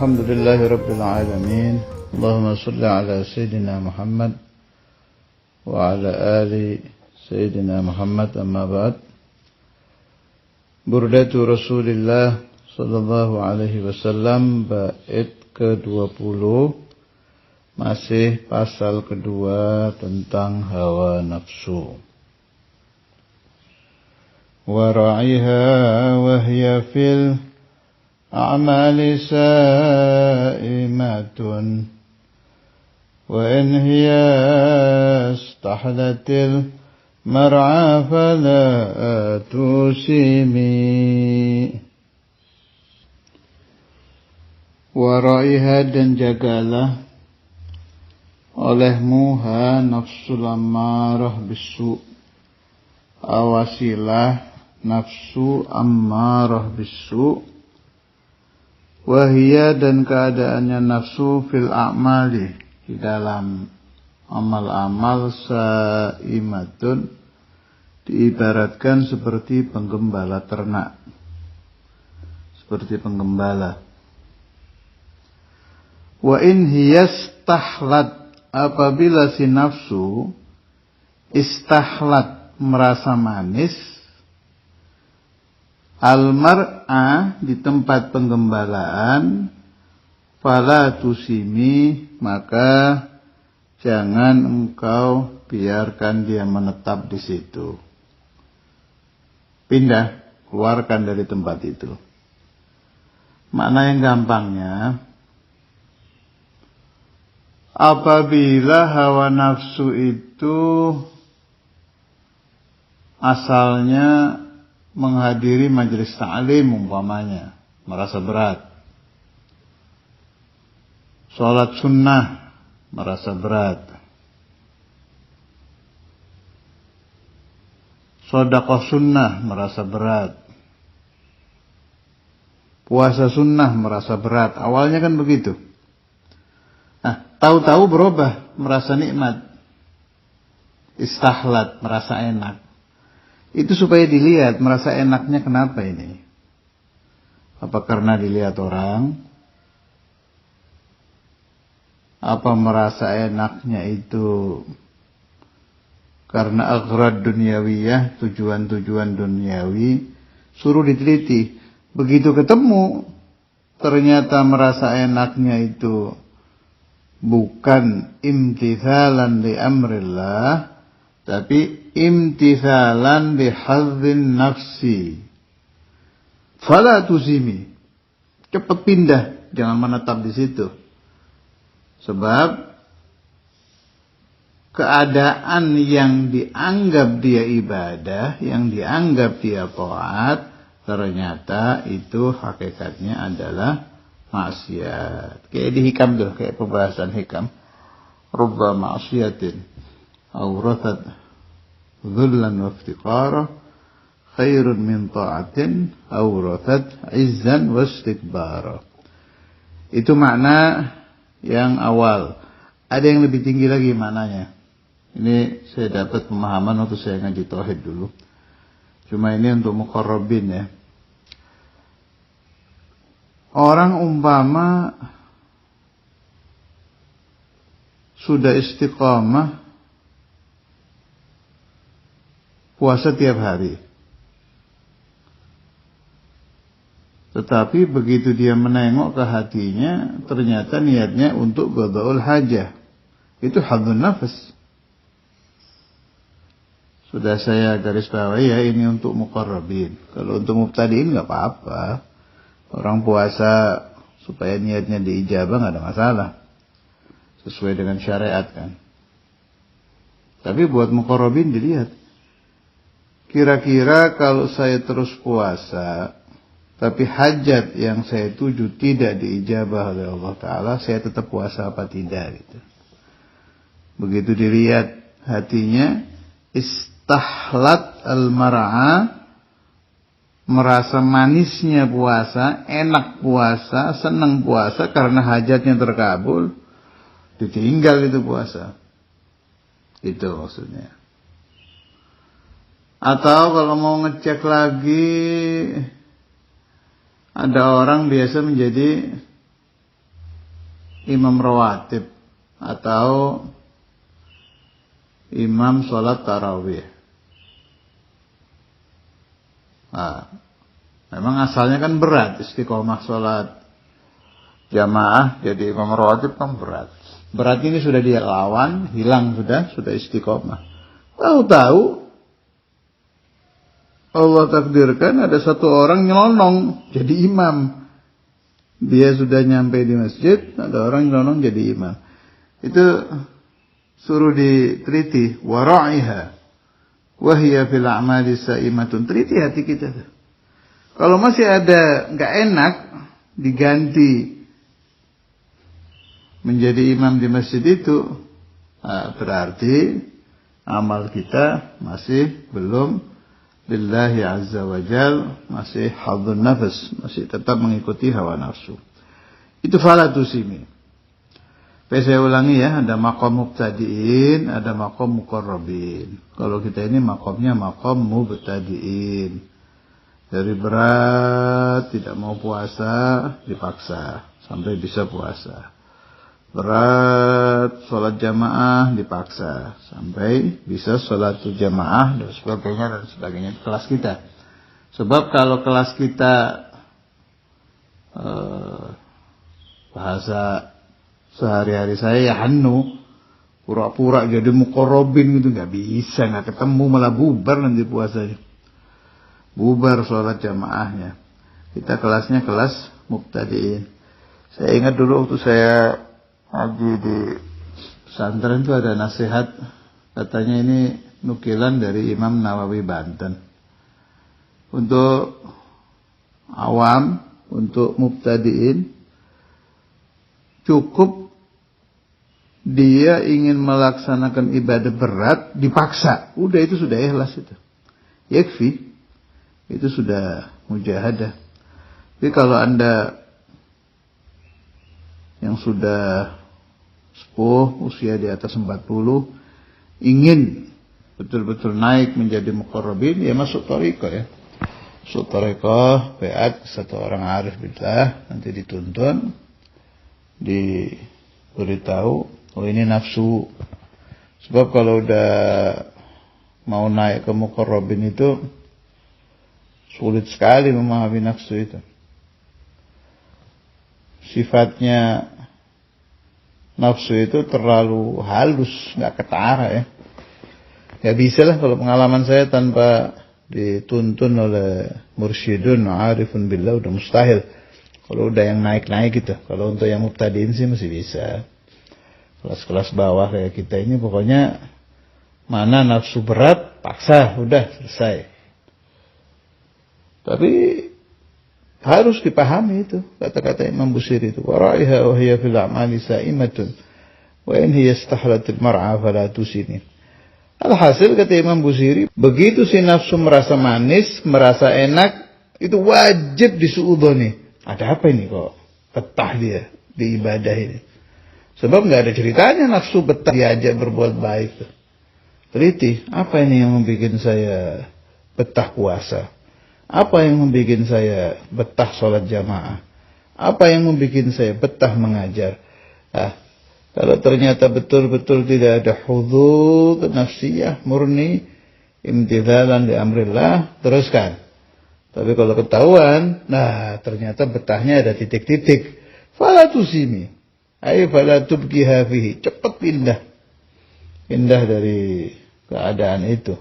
الحمد لله رب العالمين اللهم صل على سيدنا محمد وعلى آل سيدنا محمد أما بعد بردة رسول الله صلى الله عليه وسلم bait ke-20 masih pasal kedua tentang hawa nafsu. وراعيها وهي في الأعمال سائمة وإن هي استحلت المرعى فلا تسمي. Waraiha dan jagalah olehmu ha nafsul ammarah bisu, awasilah nafsu ammarah bisu, wahia dan keadaannya nafsu fil a'mali di dalam amal-amal saimatun diibaratkan seperti penggembala ternak, seperti penggembala. Wa in hiyastahlat, apabila si nafsu istahlat merasa manis, al-mar'a di tempat penggembalaan, fala tusimi, maka jangan engkau biarkan dia menetap di situ. Pindah, keluarkan dari tempat itu. Makna yang gampangnya, apabila hawa nafsu itu asalnya menghadiri majelis ta'lim umpamanya, merasa berat. Sholat sunnah, merasa berat. Sedekah sunnah, merasa berat. Puasa sunnah, merasa berat. Awalnya kan begitu. Nah, tahu-tahu berubah, merasa nikmat. Istahlat, merasa enak. Itu supaya dilihat, merasa enaknya kenapa ini? Apa karena dilihat orang? Apa merasa enaknya itu karena aghrad dunyawiyah, tujuan-tujuan duniawi? Suruh diteliti. Begitu ketemu, ternyata merasa enaknya itu bukan imtithalan li amrillah, tapi imtithalan li hadzin nafsi. Fala tusimi. Cepat pindah, jangan menetap di situ. Sebab keadaan yang dianggap dia ibadah, yang dianggap dia taat, ternyata itu hakikatnya adalah maksiat. Kayak di hikam tuh, kayak pembahasan hikam. Rubba ma'siyatin awrathat dhullan wa iftiqara khairun min ta'atin awrathat izzan wa istikbara. Itu makna yang awal. Ada yang lebih tinggi lagi maknanya. Ini saya dapat pemahaman waktu saya ngaji tauhid dulu. Cuma ini untuk muqarrabin ya. Orang umpama sudah istiqamah puasa tiap hari. Tetapi begitu dia menengok ke hatinya, ternyata niatnya untuk qada'ul hajah. Itu hadzun nafas. Sudah saya garis bawahi ya, ini untuk muqarrabin. Kalau untuk mubtadiin enggak apa-apa. Orang puasa supaya niatnya diijabah nggak ada masalah, sesuai dengan syariat kan. Tapi buat muqarrabin dilihat, kira-kira kalau saya terus puasa, tapi hajat yang saya tuju tidak diijabah oleh Allah Ta'ala, saya tetap puasa apa tidak gitu. Begitu dilihat hatinya, istahlat al-mar'a, merasa manisnya puasa, enak puasa, senang puasa karena hajatnya terkabul, ditinggal itu puasa. Itu maksudnya. Atau kalau mau ngecek lagi, ada orang biasa menjadi imam rawatib atau imam sholat tarawih. Nah, memang asalnya kan berat istiqomah sholat jamaah jadi imam rawatib kan berat. Berat ini sudah dia lawan, hilang sudah istiqomah. Tahu-tahu Allah takdirkan ada satu orang nyelonong jadi imam. Dia sudah nyampe di masjid, ada orang nyelonong jadi imam. Itu suruh diteliti, wara'iha wahya fil a'mali sa'imatun. Teliti hati kita. Kalau masih ada nggak enak diganti menjadi imam di masjid itu, berarti amal kita masih belum lillahi azza wa jal, masih hadzun nafas, masih tetap mengikuti hawa nafsu. Itu fala tusimi. Saya ulangi ya, ada maqam mubtadi'in, ada maqam muqarrabin. Kalau kita ini maqamnya maqam mubtadi'in. Dari berat, tidak mau puasa, dipaksa sampai bisa puasa. Berat, sholat jamaah dipaksa sampai bisa sholat jamaah dan sebagainya kelas kita. Sebab kalau kelas kita bahasa sehari-hari saya ya hannu, pura-pura jadi muqarrabin gitu, nggak bisa, nggak ketemu, malah bubar nanti puasanya, bubar sholat jamaahnya. Kita kelasnya kelas mubtadi'in. Saya ingat dulu waktu saya ngaji di pesantren itu ada nasihat, katanya ini nukilan dari Imam Nawawi Banten. Untuk awam, untuk mubtadi'in, cukup dia ingin melaksanakan ibadah berat, dipaksa. Udah itu sudah ikhlas itu. Yakfi. Itu sudah mujahadah. Tapi kalau Anda yang sudah sepuh, usia di atas 40, ingin betul-betul naik menjadi muqarrabin, ya masuk thariqah ya. Masuk thariqah, beat satu orang arif billah, nanti dituntun, diberitahu, oh ini nafsu. Sebab kalau udah mau naik ke muqarrabin itu sulit sekali memahami nafsu itu. Sifatnya nafsu itu terlalu halus, nggak ketara ya. Nggak bisa lah kalau pengalaman saya tanpa dituntun oleh mursyidun, arifun billah udah mustahil. Kalau udah yang naik-naik gitu. Kalau untuk yang mubtadiin sih masih bisa. Kelas-kelas bawah kayak kita ini pokoknya mana nafsu berat, paksa, udah selesai. Tapi harus dipahami itu kata-kata Imam Busiri itu. Wara'iha wa hiya fil a'mali sa'imatun wa in hiya istahlatil mar'a fala tusini. Alhasil kata Imam Busiri, begitu si nafsu merasa manis, merasa enak, itu wajib disuudoni. Ada apa ini kok betah dia di ibadah ini? Sebab nggak ada ceritanya nafsu betah diajak berbuat baik. Teliti, apa ini yang membuat saya betah puasa? Apa yang membuat saya betah sholat jamaah? Apa yang membuat saya betah mengajar? Kalau ternyata betul-betul tidak ada hudud nafsiyah murni, imtithalan li amrillah, teruskan. Tapi kalau ketahuan, nah ternyata betahnya ada titik-titik. Fala tusimi, ay fala tubqiha fihi, cepat pindah. Pindah dari keadaan itu.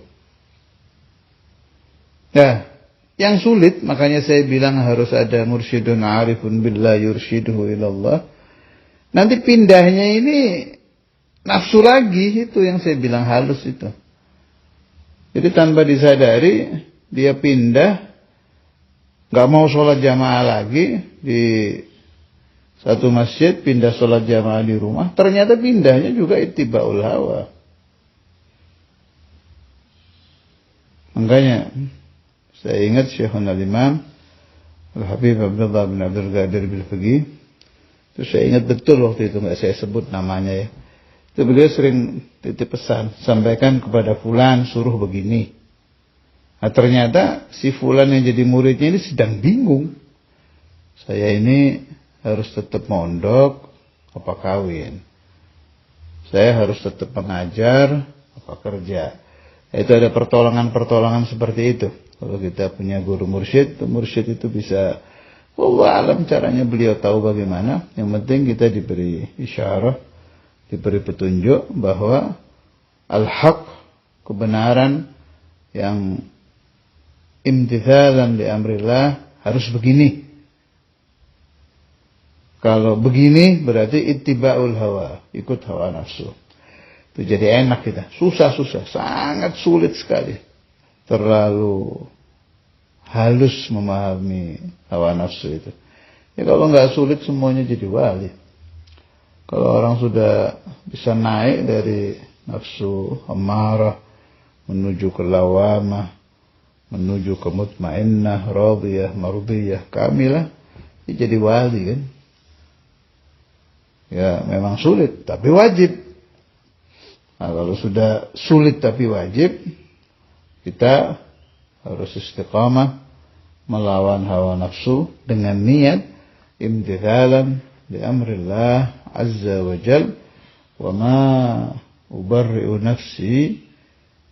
Nah, yang sulit, makanya saya bilang harus ada mursyidun arifun billah yurshiduhu ilallah. Nanti pindahnya ini nafsu lagi, itu yang saya bilang halus itu. Jadi tanpa disadari, dia pindah, gak mau sholat jamaah lagi di satu masjid, pindah sholat jamaah di rumah. Ternyata pindahnya juga ittiba'ul hawa. Makanya saya ingat Syekhul Imam Al-Habib Abdullah bin Abdul Qadir Bil-Faqih. Terus saya ingat betul waktu itu, gak saya sebut namanya ya. Itu beliau sering titip pesan, sampaikan kepada fulan suruh begini. Nah ternyata si fulan yang jadi muridnya ini sedang bingung. Saya ini harus tetap mondok apa kawin. Saya harus tetap mengajar apa kerja. Itu ada pertolongan-pertolongan seperti itu. Kalau kita punya guru mursyid itu bisa, wallahu alam caranya beliau tahu bagaimana. Yang penting kita diberi isyarah, diberi petunjuk bahwa al-haq, kebenaran yang imtithalan li amrillah harus begini. Kalau begini berarti ittiba'ul hawa, ikut hawa nafsu. Itu jadi enak kita. Susah, sangat sulit sekali. Terlalu halus memahami hawa nafsu itu. Ya kalau nggak sulit semuanya jadi wali. Kalau orang sudah bisa naik dari nafsu amarah menuju ke lawamah, menuju ke mutmainnah, radiyah, mardiyah, kamilah, ya jadi wali kan. Ya memang sulit tapi wajib. Nah, kalau sudah sulit tapi wajib, kita harus istiqamah melawan hawa nafsu dengan niat imtithalan li amrillah azza wa jal. Wa ma ubarri'u nafsi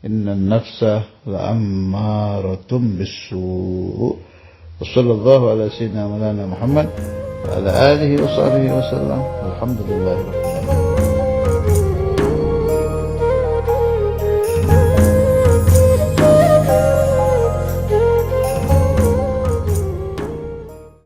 inna nafsa la'ammaratun bis-su'. Wa sallallahu ala sayyidina Maulana Muhammad wa ala alihi wa sahbihi wa sallam. Alhamdulillahirabbil alamin.